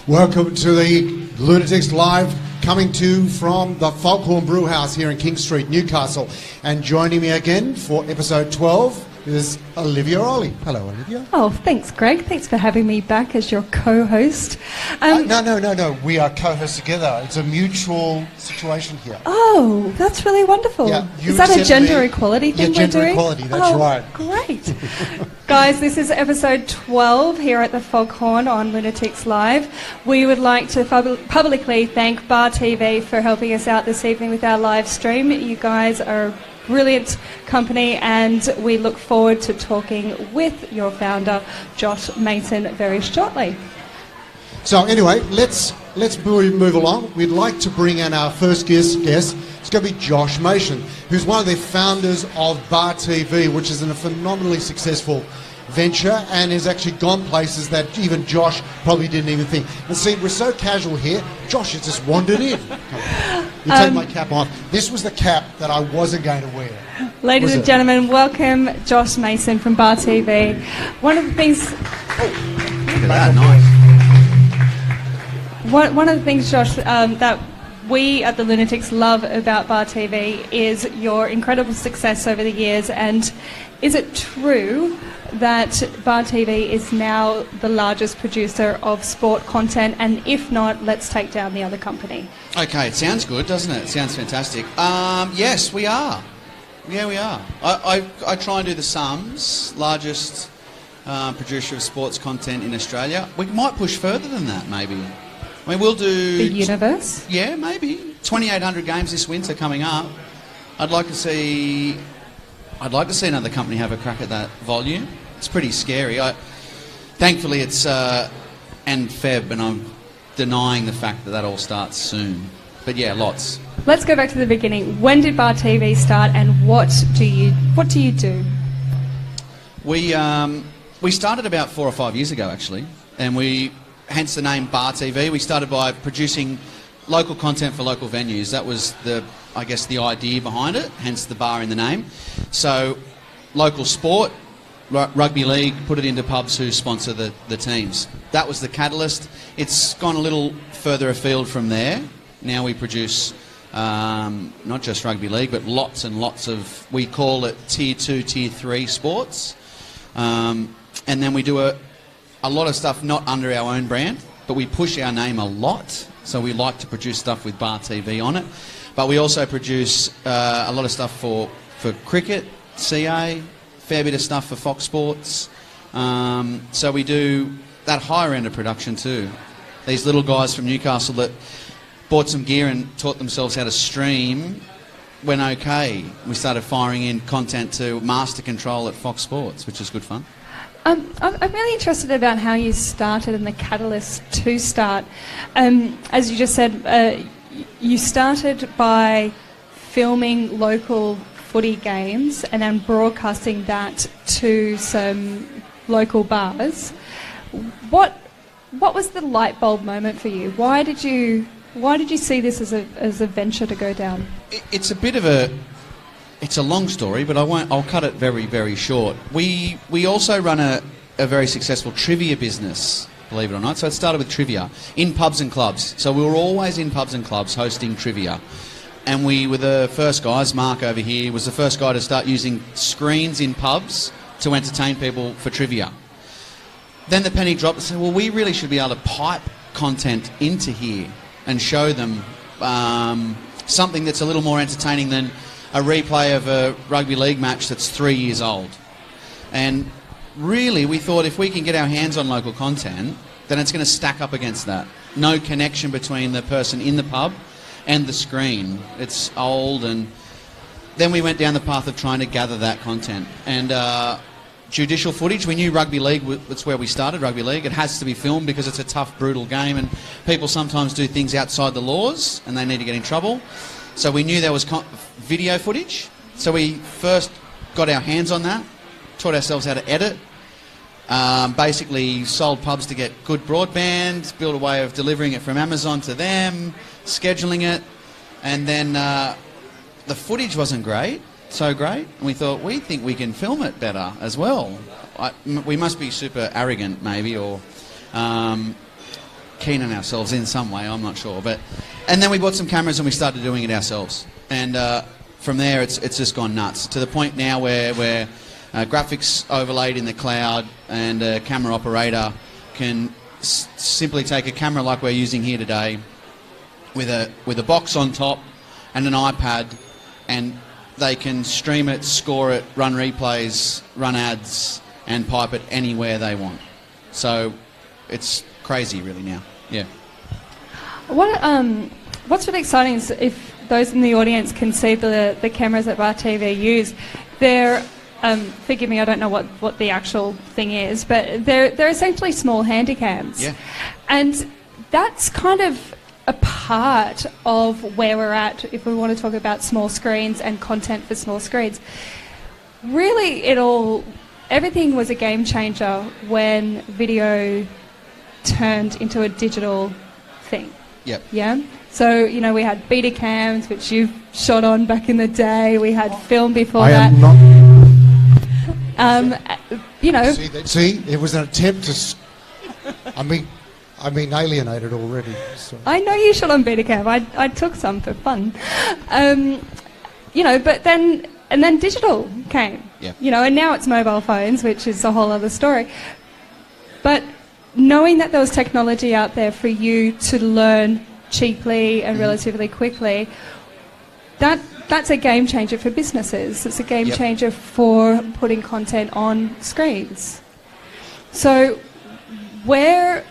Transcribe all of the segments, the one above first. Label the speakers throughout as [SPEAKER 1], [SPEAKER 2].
[SPEAKER 1] Welcome to the Lunaticks Live, coming to you from the Foghorn Brewhouse here in King Street, Newcastle. And joining me again for episode 12 is Olivia Ollie. Hello, Olivia.
[SPEAKER 2] Oh, thanks, Greg. Thanks for having me back as your co-host.
[SPEAKER 1] No. We are co-hosts together. It's a mutual situation here.
[SPEAKER 2] Oh, that's really wonderful.
[SPEAKER 1] Yeah,
[SPEAKER 2] is that a gender equality thing we're doing?
[SPEAKER 1] Gender equality, that's right.
[SPEAKER 2] Great. Guys, this is episode 12 here at the Foghorn on Lunaticks Live. We would like to publicly thank BarTV for helping us out this evening with our live stream. You guys are a brilliant company, and we look forward to talking with your founder, Josh Mason, very shortly.
[SPEAKER 1] So anyway, let's move along. We'd like to bring in our first guest. It's going to be Josh Mason, who's one of the founders of BarTV, which is a phenomenally successful venture and has actually gone places that even Josh probably didn't even think. And see, we're so casual here. Josh has just wandered in. You take my cap off. This was the cap that I wasn't going to wear.
[SPEAKER 2] Ladies and gentlemen, welcome Josh Mason from BarTV. One of the things...
[SPEAKER 3] Look at that, nice.
[SPEAKER 2] One of the things, Josh, that we at the Lunaticks love about BarTV is your incredible success over the years. And is it true that BarTV is now the largest producer of sport content? And if not, let's take down the other company.
[SPEAKER 3] Okay, it sounds good, doesn't it? It sounds fantastic. Yes, we are. Yeah, we are. I try and do the sums. Largest producer of sports content in Australia. We might push further than that, maybe. I mean, we'll do...
[SPEAKER 2] The universe?
[SPEAKER 3] Yeah, maybe. 2,800 games this winter coming up. I'd like to see another company have a crack at that volume. It's pretty scary. Thankfully, it's end Feb, and I'm denying the fact that all starts soon. But yeah, lots.
[SPEAKER 2] Let's go back to the beginning. When did BarTV start, and what do you do?
[SPEAKER 3] We started about 4 or 5 years ago, actually, and hence the name BarTV. We started by producing local content for local venues. That was the idea behind it, hence the bar in the name. So, local sport, rugby league, put it into pubs who sponsor the teams. That was the catalyst. It's gone a little further afield from there. Now we produce not just rugby league, but lots and lots of, we call it Tier 2, Tier 3 sports. And then we do a lot of stuff not under our own brand, but we push our name a lot. So we like to produce stuff with BarTV on it. But we also produce a lot of stuff for cricket, CA, fair bit of stuff for Fox Sports. So we do that higher end of production too. These little guys from Newcastle that bought some gear and taught themselves how to stream went okay. We started firing in content to master control at Fox Sports, which is good fun.
[SPEAKER 2] I'm really interested about how you started and the catalyst to start. As you just said, you started by filming local footy games and then broadcasting that to some local bars. What was the light bulb moment for you? Why did you see this as a venture to go down?
[SPEAKER 3] It's a long story, but I'll cut it very, very short. We also run a very successful trivia business, believe it or not. So it started with trivia in pubs and clubs. So we were always in pubs and clubs hosting trivia. And we were the first guys, Mark over here was the first guy to start using screens in pubs to entertain people for trivia. Then the penny dropped and said, well, we really should be able to pipe content into here and show them something that's a little more entertaining than a replay of a rugby league match that's 3 years old. And really, we thought if we can get our hands on local content, then it's going to stack up against that. No connection between the person in the pub and the screen. It's old, and then we went down the path of trying to gather that content. And judicial footage, we knew rugby league, that's where we started, rugby league. It has to be filmed because it's a tough, brutal game, and people sometimes do things outside the laws, and they need to get in trouble. So we knew there was video footage. So we first got our hands on that, taught ourselves how to edit, basically sold pubs to get good broadband, built a way of delivering it from Amazon to them, scheduling it, and then the footage wasn't so great, and we thought, we think we can film it better as well. We must be super arrogant, maybe, or keen on ourselves in some way, I'm not sure. And then we bought some cameras and we started doing it ourselves. And from there, it's just gone nuts, to the point now where graphics overlaid in the cloud, and a camera operator can simply take a camera like we're using here today with a box on top and an iPad, and they can stream it, score it, run replays, run ads, and pipe it anywhere they want. So it's crazy really now. Yeah.
[SPEAKER 2] What's really exciting is if those in the audience can see the cameras that BarTV use, they're forgive me, I don't know what the actual thing is, but they're essentially small handycams.
[SPEAKER 3] Yeah.
[SPEAKER 2] And that's kind of a part of where we're at if we want to talk about small screens and content for small screens. Really, everything was a game changer when video turned into a digital thing.
[SPEAKER 3] Yep.
[SPEAKER 2] Yeah? So, we had beta cams, which you've shot on back in the day. We had film before that.
[SPEAKER 1] Am not... See, it was an attempt to... I've been alienated already. So.
[SPEAKER 2] I know you shot on Betacam. I took some for fun. But then digital came.
[SPEAKER 3] Yeah.
[SPEAKER 2] And now it's mobile phones, which is a whole other story. But knowing that there was technology out there for you to learn cheaply and relatively quickly, that's a game changer for businesses. It's a game changer for putting content on screens. So where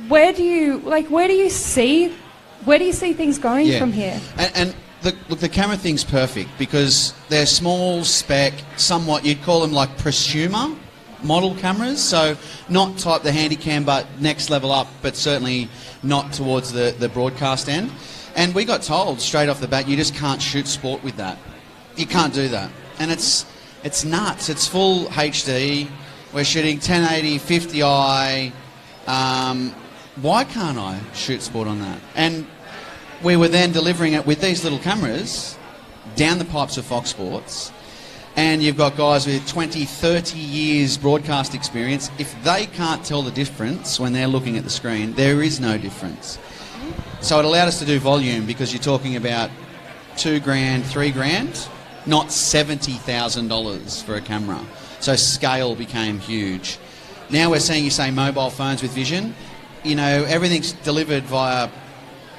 [SPEAKER 2] do you see things going from here?
[SPEAKER 3] And the camera thing's perfect because they're small spec, somewhat, you'd call them like prosumer model cameras, so not type the Handycam but next level up, but certainly not towards the broadcast end. And we got told straight off the bat, you just can't shoot sport with that. You can't do that. And it's nuts. It's full HD. We're shooting 1080, 50i. Why can't I shoot sport on that? And we were then delivering it with these little cameras down the pipes of Fox Sports. And you've got guys with 20, 30 years broadcast experience. If they can't tell the difference when they're looking at the screen, there is no difference. So it allowed us to do volume because you're talking about $2,000, $3,000, not $70,000 for a camera. So scale became huge. Now we're seeing, you say, mobile phones with vision. Everything's delivered via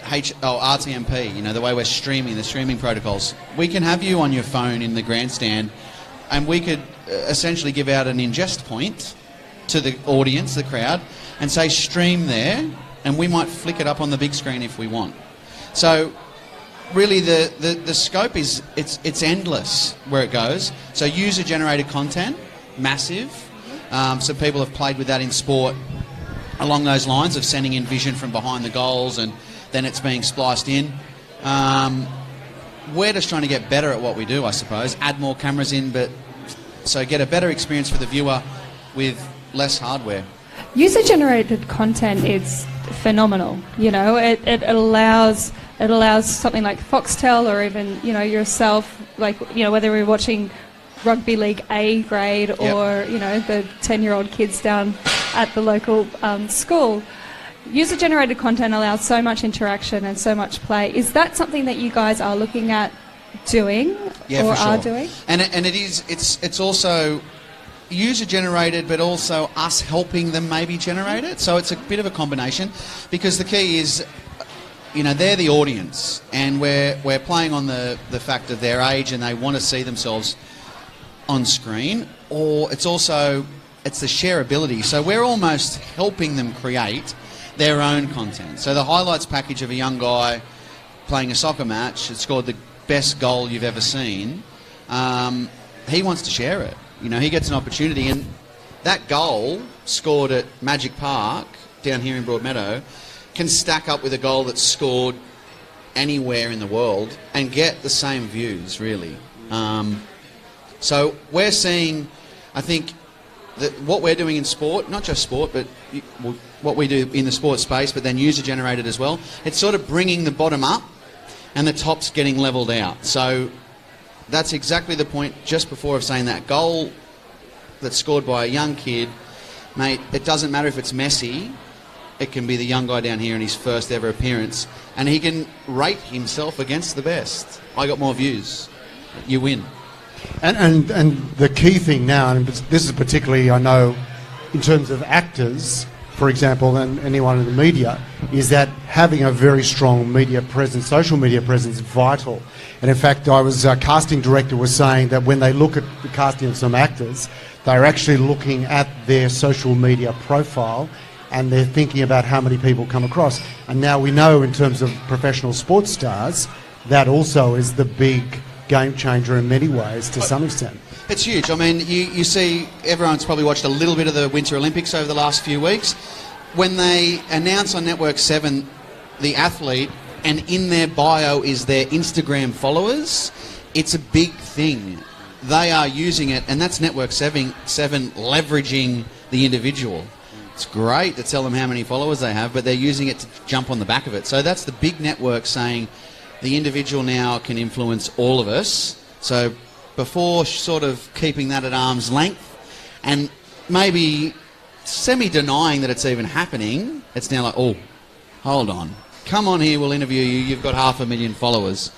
[SPEAKER 3] RTMP, the way we're streaming, the streaming protocols. We can have you on your phone in the grandstand, and we could essentially give out an ingest point to the audience, the crowd, and say stream there, and we might flick it up on the big screen if we want. So really the scope is, it's endless where it goes. So user-generated content, massive. So people have played with that in sport along those lines of sending in vision from behind the goals, and then it's being spliced in. We're just trying to get better at what we do, I suppose. Add more cameras in, so get a better experience for the viewer with less hardware.
[SPEAKER 2] User-generated content is phenomenal. It allows something like Foxtel or even yourself, whether we're watching Rugby League A grade or the 10-year-old kids down at the local school. User-generated content allows so much interaction and so much play. Is that something that you guys are looking at doing or are doing?
[SPEAKER 3] And it is. It's also user-generated, but also us helping them maybe generate it. So it's a bit of a combination, because the key is, they're the audience, and we're playing on the fact of their age and they want to see themselves on screen, or it's the shareability. So we're almost helping them create their own content. So the highlights package of a young guy playing a soccer match that scored the best goal you've ever seen, he wants to share it. He gets an opportunity, and that goal scored at Magic Park down here in Broadmeadow can stack up with a goal that's scored anywhere in the world and get the same views, really. So we're seeing, I think, that what we're doing in sport, not just sport, but what we do in the sports space, but then user-generated as well, it's sort of bringing the bottom up and the top's getting levelled out. So that's exactly the point just before of saying that goal that's scored by a young kid, mate, it doesn't matter if it's Messi it can be the young guy down here in his first ever appearance, and he can rate himself against the best. I got more views. You win.
[SPEAKER 1] And the key thing now, and this is particularly, I know, in terms of actors, for example, and anyone in the media, is that having a very strong media presence, social media presence, is vital. And in fact, casting director was saying that when they look at the casting of some actors, they're actually looking at their social media profile and they're thinking about how many people come across. And now we know in terms of professional sports stars, that also is the big game changer in many ways to some extent.
[SPEAKER 3] It's huge. I mean, you see, everyone's probably watched a little bit of the Winter Olympics over the last few weeks. When they announce on Network 7 the athlete and in their bio is their Instagram followers, it's a big thing. They are using it, and that's Network 7 leveraging the individual. It's great to tell them how many followers they have, but they're using it to jump on the back of it. So that's the big network saying the individual now can influence all of us. So before sort of keeping that at arm's length and maybe semi-denying that it's even happening, it's now like, oh, hold on. Come on here, we'll interview you. You've got 500,000 followers.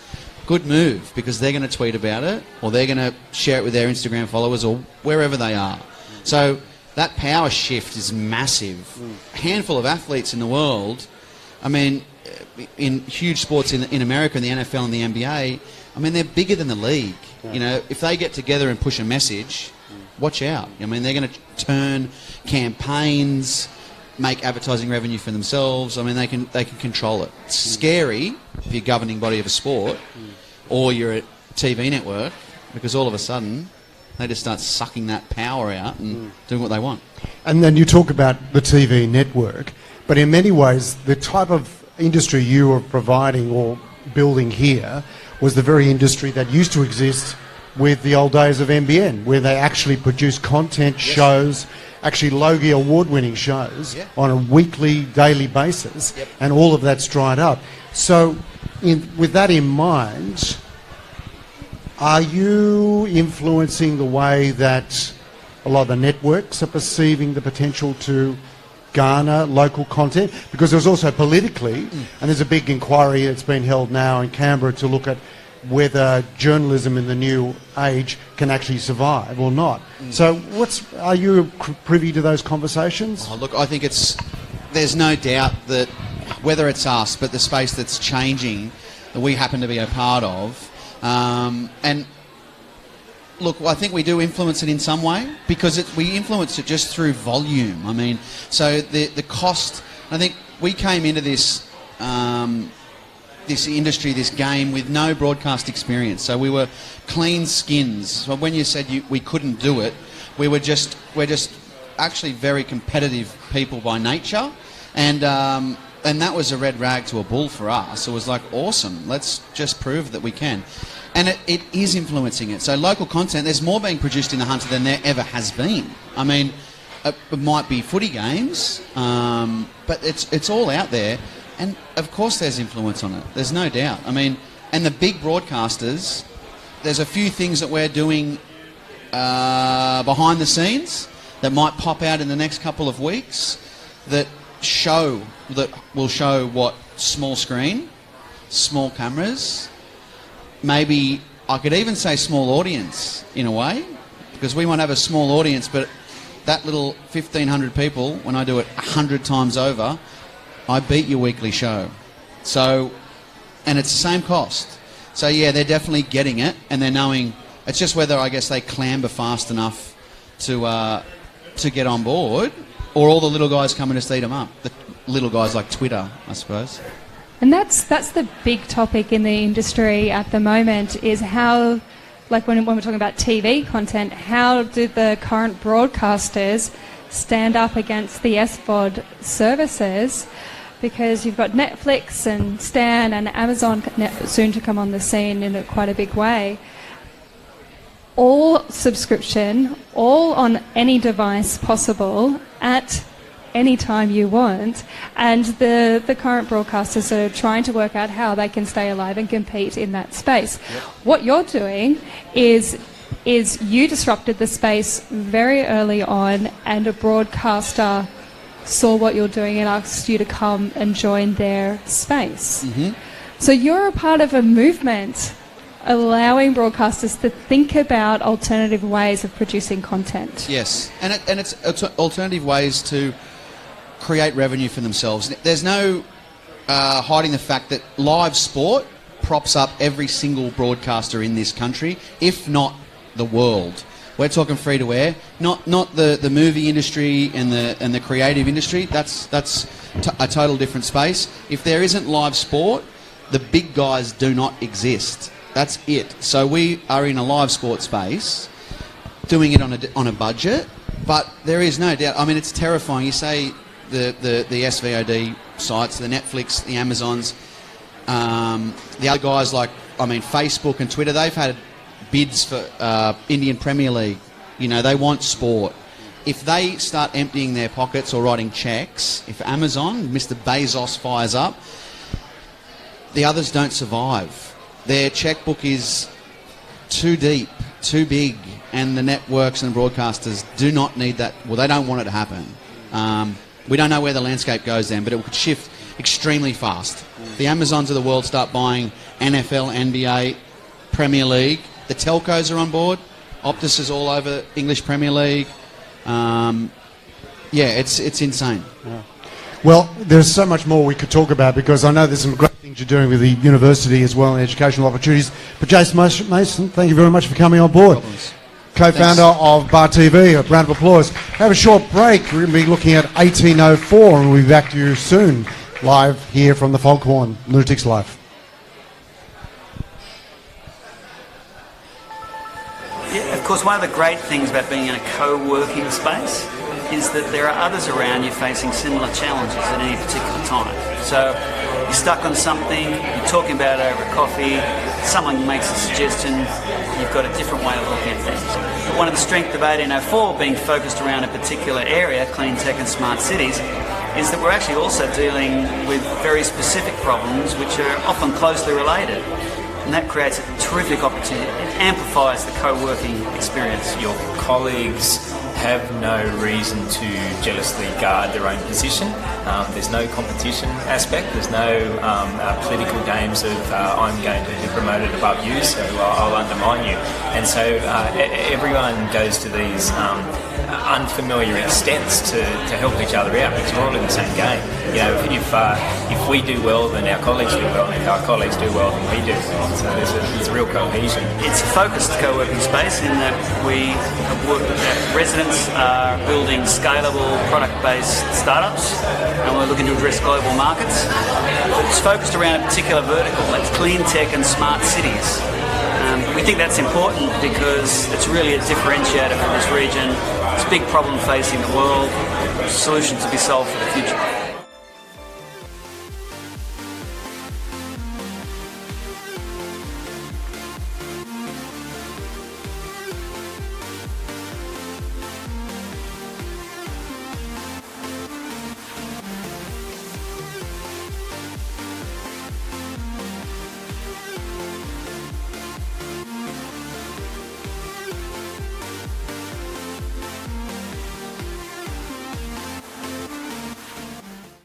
[SPEAKER 3] Good move, because they're going to tweet about it or they're going to share it with their Instagram followers or wherever they are. So that power shift is massive. A handful of athletes in the world, I mean, in huge sports in America, in the NFL and the NBA, I mean, they're bigger than the league. Yeah. You know, if they get together and push a message, watch out. I mean, they're going to turn campaigns, make advertising revenue for themselves. I mean, they can control it. It's scary if you're governing body of a sport or you're a TV network, because all of a sudden they just start sucking that power out and doing what they want.
[SPEAKER 1] And then you talk about the TV network, but in many ways the type of industry you were providing or building here was the very industry that used to exist with the old days of NBN, where they actually produced content shows, actually Logie award-winning shows on a weekly, daily basis, and all of that's dried up. So with that in mind, are you influencing the way that a lot of the networks are perceiving the potential to garner local content? Because there's also politically, and there's a big inquiry that's been held now in Canberra to look at whether journalism in the new age can actually survive or not. So are you privy to those conversations?
[SPEAKER 3] Oh, look, I think there's no doubt that whether it's us, but the space that's changing that we happen to be a part of, and look, I think we do influence it in some way, because we influence it just through volume. I mean, so the cost, I think we came into this this industry, this game, with no broadcast experience. So we were clean skins. So when you said we couldn't do it, we're just actually very competitive people by nature, and that was a red rag to a bull for us. It was like, awesome, let's just prove that we can. And it is influencing it. So local content, there's more being produced in the Hunter than there ever has been. I mean, it might be footy games, but it's all out there. And of course there's influence on it. There's no doubt. I mean, and the big broadcasters, there's a few things that we're doing behind the scenes that might pop out in the next couple of weeks that will show what small screen, small cameras, maybe I could even say small audience in a way, because we might have a small audience, but that little 1,500 people, when I do it 100 times over, I beat your weekly show. So, and it's the same cost. So yeah, they're definitely getting it, and they're knowing. It's just whether, I guess, they clamber fast enough to get on board, or all the little guys come and just eat them up. The little guys like Twitter, I suppose.
[SPEAKER 2] And that's the big topic in the industry at the moment, is how, like when we're talking about TV content, how do the current broadcasters stand up against the SVOD services? Because you've got Netflix and Stan and Amazon soon to come on the scene in quite a big way. All subscription, all on any device possible at any time you want, and the current broadcasters are trying to work out how they can stay alive and compete in that space. Yep. What you're doing is you disrupted the space very early on, and a broadcaster saw what you're doing and asked you to come and join their space.
[SPEAKER 3] Mm-hmm.
[SPEAKER 2] So you're a part of a movement allowing broadcasters to think about alternative ways of producing content.
[SPEAKER 3] Yes, and it's alternative ways to create revenue for themselves. There's no hiding the fact that live sport props up every single broadcaster in this country, if not the world. We're talking free to air, not the movie industry and the creative industry. That's a total different space. If there isn't live sport, the big guys do not exist. That's it. So we are in a live sport space, doing it on a budget, but there is no doubt. I mean, it's terrifying. You say the SVOD sites, the Netflix, the Amazons, the other guys like, I mean, Facebook and Twitter, they've had bids for Indian Premier League. You know, they want sport. If they start emptying their pockets or writing checks, if Amazon, Mr. Bezos fires up, the others don't survive. Their checkbook is too deep, too big, and the networks and broadcasters do not need that. Well, they don't want it to happen. We don't know where the landscape goes then, but it could shift extremely fast. The Amazons of the world start buying NFL, NBA, Premier League. The telcos are on board. Optus is all over English Premier League. It's insane.
[SPEAKER 1] Yeah. Well, there's so much more we could talk about because I know there's some great things you're doing with the university as well and educational opportunities. But Jason Mason, thank you very much for coming on board. Co-founder of BarTV. A round of applause. Have a short break. We're going to be looking at 1804 and we'll be back to you soon. Live here from the Foghorn, Lunaticks Live.
[SPEAKER 4] Yeah, of course, one of the great things about being in a co-working space is that there are others around you facing similar challenges at any particular time. So you're stuck on something, you're talking about it over coffee, someone makes a suggestion, you've got a different way of looking at things. But one of the strengths of 1804 being focused around a particular area, clean tech and smart cities, is that we're actually also dealing with very specific problems which are often closely related. And that creates a terrific opportunity. It amplifies the co-working experience.
[SPEAKER 5] Your colleagues have no reason to jealously guard their own position. There's no competition aspect. There's no political games of I'm going to be promoted above you, so I'll undermine you. And so everyone goes to these unfamiliar extents to help each other out because we're all in the same game. You know, if we do well, then our colleagues do well, and if our colleagues do well, then we do well. So there's a real cohesion.
[SPEAKER 4] It's a focused co-working space in that we have worked that residents are building scalable product-based startups, and we're looking to address global markets. But it's focused around a particular vertical. That's clean tech and smart cities. We think that's important because it's really a differentiator for this region. It's a big problem facing the world, solutions to be solved for the future.